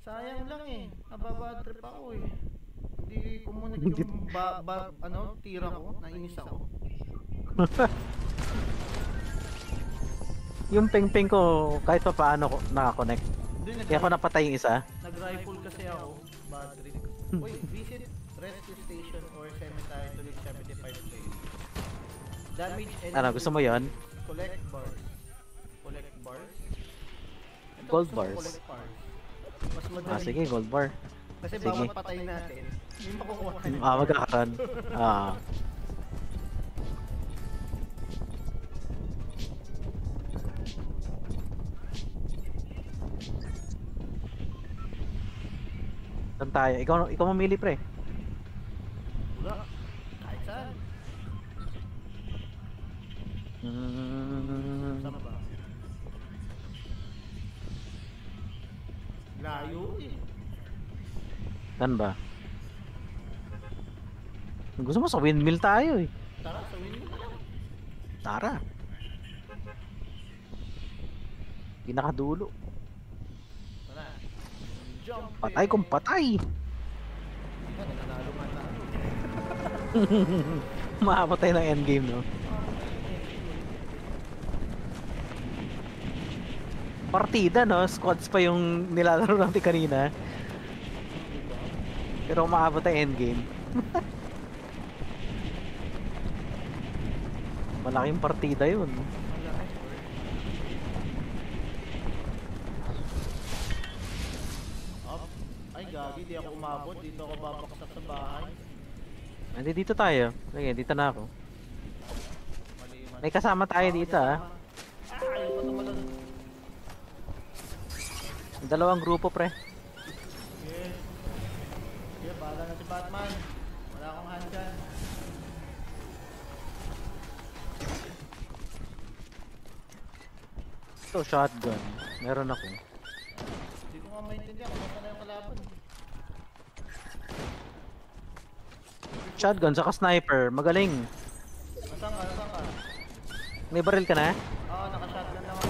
Sayang lang eh. Nababad trip ako eh. Hindi kumunod yung tira ko. Nainis ako. Yung ping-ping ko kahit pa paano ko nakakonect. Kaya ako napatay yung isa. Nag-rifle kasi ako. Bad trip. Uy, visit rescue station or cemetery to reach 75 players. Damage enemy. Ano, gusto mo yon? Collect bars. Collect bars? Ito, Gold gusto ko bars. collect bars. Mas madali. Sige, gold bar. Kasi Sige. bawat patay natin, yung makukuha tayo. Magkakaroon. Saan tayo? Ikaw mamili pre. Wala. Kahit saan. Saan ba? Layo eh. Saan ba? Gusto mo sa windmill tayo eh. Tara, sa windmill na lang. Tara. Pinakadulo. Tara. Jump. Patay kung patay. Diba, nanalo man tayo. Makapatay ng endgame no. Partida no, squads pa yung nilalaro natin kanina. Pero umaabot ang endgame. Malaking partida yun. Ay gagi, di ako umabot. Dito ako babaksak sa bahay. Hindi, dito tayo. Sige, dito na ako. Mali. May kasama tayo dito ah. Ayaw pa tumalon. Dalawang grupo pre. Sige. Sige, bahala na si Batman. Wala akong handgun. Ito, shotgun. Meron ako. Hindi ko nga maintindihan kung saan na yung kalaban. Shotgun, saka sniper. Magaling. Nasaan ka? Nasaan ka? May baril ka na? Oo, naka-shotgun lang ako.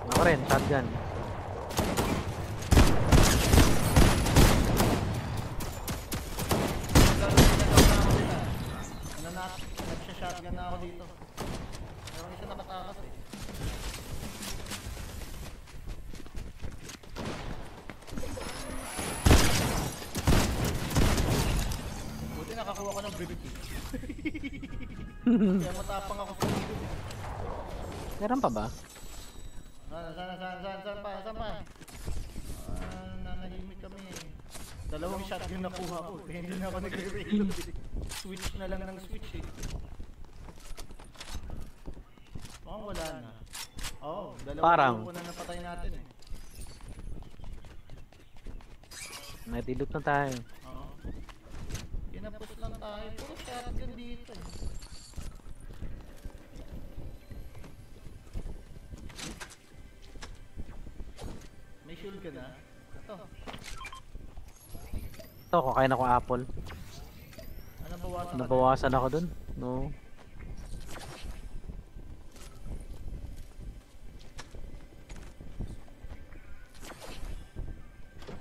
Ako rin, shotgun. Nagsha-shotgun na ako dito. Meron isa nakatakas eh. Buti nakakuha ko ng briefcase. Kaya matapang ako sa dito. Meron pa ba? Saan pa? Nanahimik kami eh. Dalawang shotgun nakuha ko. Kaya hindi na ako nagre-reload eh. Switch na lang ng switch eh. Mukhang wala na. Oo, Parang. grupo na napatay natin eh. Nadilot na tayo. Oo. Kinapos lang tayo. Puro shotgun dito eh. May shield ka na? Ito. Ito, kakain ako apple. Ano bawasan ka na? Nabawasan ako dun. No.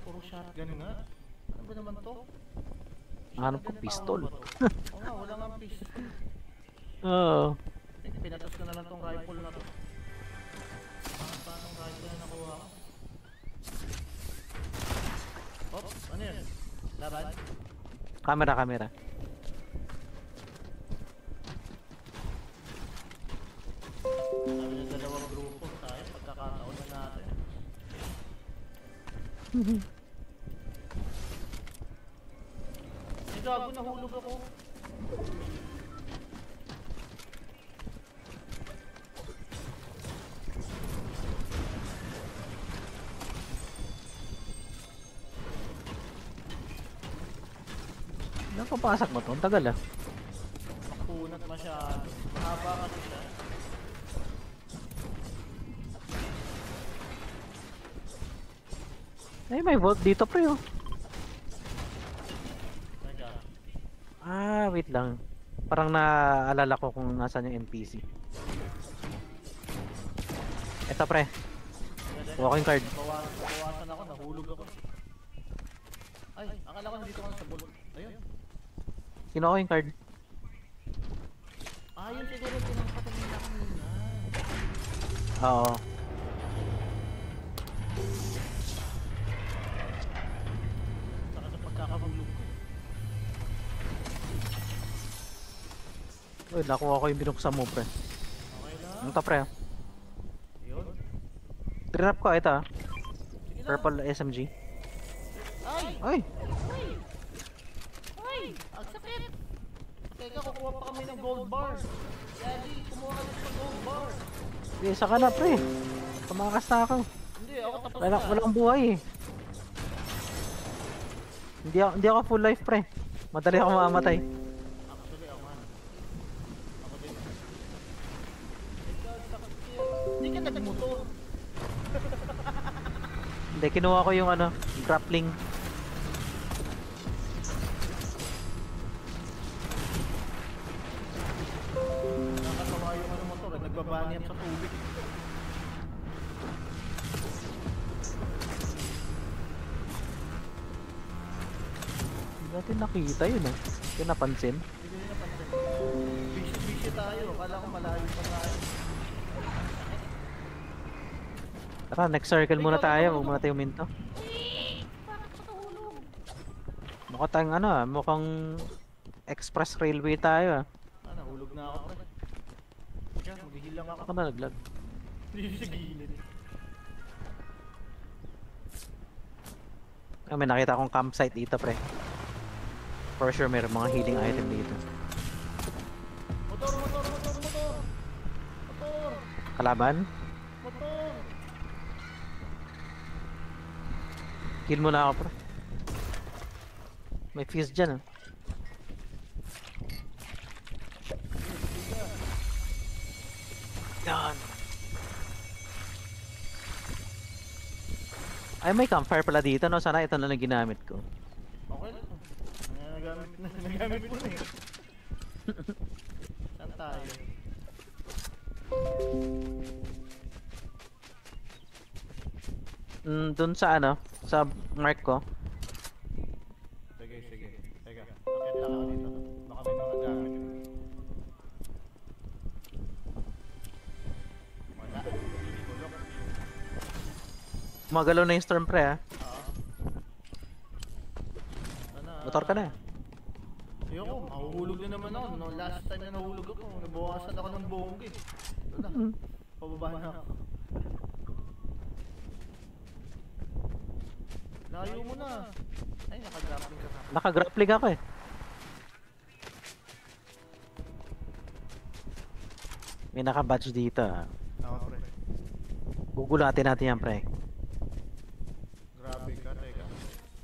Puro shotgun nga. Ano ba naman to? Hanap ko Shotgun na pistol. tao ba to? Oo nga, wala nga pistol. Oo. Pinatas ko na lang tong rifle na to. Paano rifle na nakuha ko? Oh, ano yun? Laban? Camera. Sabi na dalawang grupo tayo, pagkakataon na natin. Ay gago, nahulog ako. Nakapasok mo to? Ang tagal ah. Makunat masyado. Mahaba kasi siya. Ay, may vault dito pre oh. Teka. Wait lang. Parang naalala ko kung nasaan yung NPC. Ito pre. Pwede? Walking card. Bawasan ako, nahulog ako. Ay, akala ko nandito ka na sa ball. Ayun. Kinuha ko yung card. Ah, yun siguro pinapatay nila kanina. Oo. Saka sa pagkakahulog ko. Uy, nakuha ko yung binuksan mo, pre. Okay lang. Ano to, pre? Yun. Trinap ko, ito ah. Sige lang. Purple SMG. Ay! Ay! Ay! Ang sakit! Teka, kukuha pa kami ng gold bar. Yagi, kumuha ka ng gold bar. Isa ka na, pre. Tumakas na ako. Hindi, ako tapos Wala, na. walang buhay eh. Hindi ako full life, pre. Madali ako mamamatay. Actually, ako man. Ako din. Teka, sakit siya. Hindi ka nagmotor. Hindi, kinuha ko yung ano, grappling. Nakakatawa yung ano motor, nagbabanyap sa tubig. Hindi natin nakita yun eh. Hindi napansin. Hindi ko yun napansin. Busy tayo, akala ko malayo pa tayo. Tara, next circle muna tayo. Huwag muna tayo minto. Bakit pa nahulog? Mukha tayong ano ah, mukhang express railway tayo ah. Ah, nahulog na ako, pre. Teka, maghihil lang ako. Ako nalaglag. Hindi sa gilid. Ah, may nakita akong campsite dito, pre. For sure, mayroong mga healing item dito. Motor! Kalaban? Motor! Heal muna ako, pre. May fuse dyan ah. Yan. Ay, may campfire pala dito, no? Sana ito na lang ginamit ko. Okay lang. Nagamit mo na eh. Saan tayo? Dun sa ano, sa mark ko. Sige. Teka, akit lang ako dito. Baka may mga gamit yun. Wala. Tulog. Magalaw na yung storm, pre, ah. Oo. Sana, Motor ka na. Ayoko, mahuhulog na naman ako. No, last time na nahulog ako, nabawasan ako ng bongga eh. Wala, pababa na ako. Layo mo na. Ay, nakagrappling ka na. Nakagrappling ako eh. May naka-badge dito, ah. Oo, pre. Gugulatin natin yan, pre. Grabe ka, teka.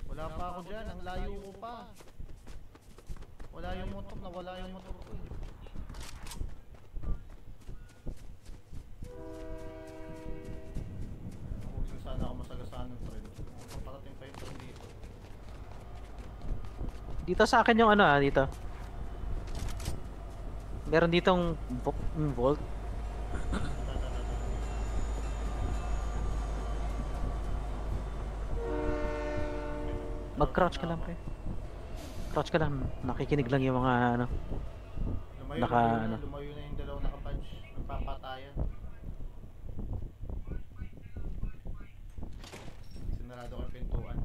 Wala pa ako dyan, ang layo ko pa. Wala yung motor, nawala yung motor ko eh. Huwag sana ako masagasaan ng train. Parating pa yung train dito. Dito sa akin yung ano, ah, dito. Meron ditong vault. Mag-crouch ka lang, pre. Crouch ka lang. Nakikinig lang yung mga ano. Lumayo na yung dalawang nakapunch. Nagpapatayan. Sinarado ko yung pintuan.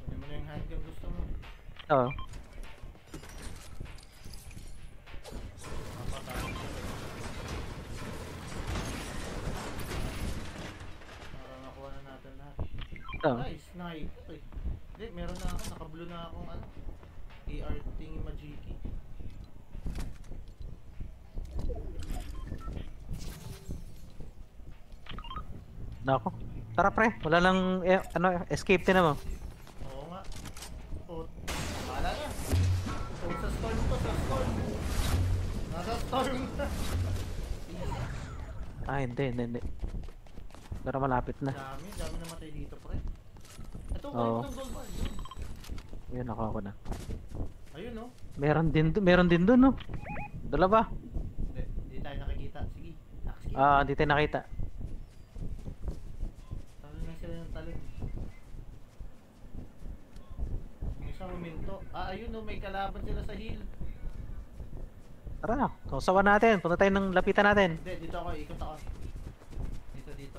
Kunin mo na yung handgun gusto mo. Oo. Papatayan siya. Para makuha na natin lahat. Oo. Nice, sniper eh. Hindi, meron na ako. Naka-blue na akong ano. AR Tingy Majiki. Nako. Tara, pre. Wala nang ano, escape din mo. Oo nga. O, bahala na. O, sa storm to, sa storm. Nasa storm na. Ah, hindi. Pero malapit na. Dami namatay dito, pre. Ito, Oo. kahit ng gold bar. Yun, nakuha ko na. Ayun no. Meron din doon, no? Dalawa. Hindi tayo nakikita. Sige. Sige. Hindi tayo nakita. Talon lang sila ng talon. Yung isa huminto. Ayun no. May kalaban sila sa hill. Tara, sausawan natin. Punta tayo ng lapitan natin. Hindi, dito ako. Ikot ako. Dito.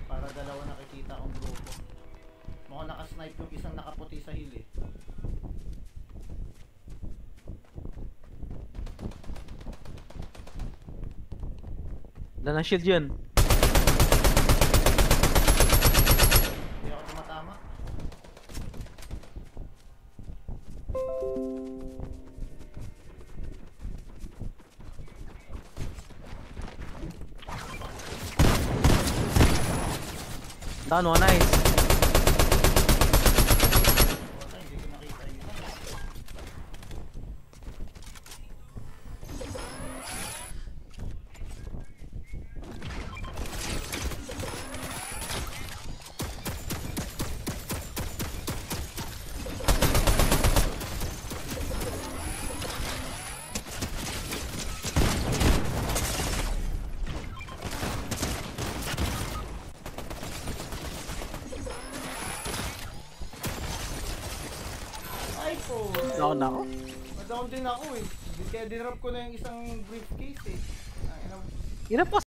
Para dalawa nakikita akong grupo. Mukhang nakasnipe yung isang nakaputi sa hill eh. Wala ng shield yun. Hindi ako tumatama. Down, oh, nice. Wala, hindi ko nakita yun. Ay po! Down ako. Na-down din ako eh. Kaya dinrop ko na yung isang briefcase eh. Ilan pa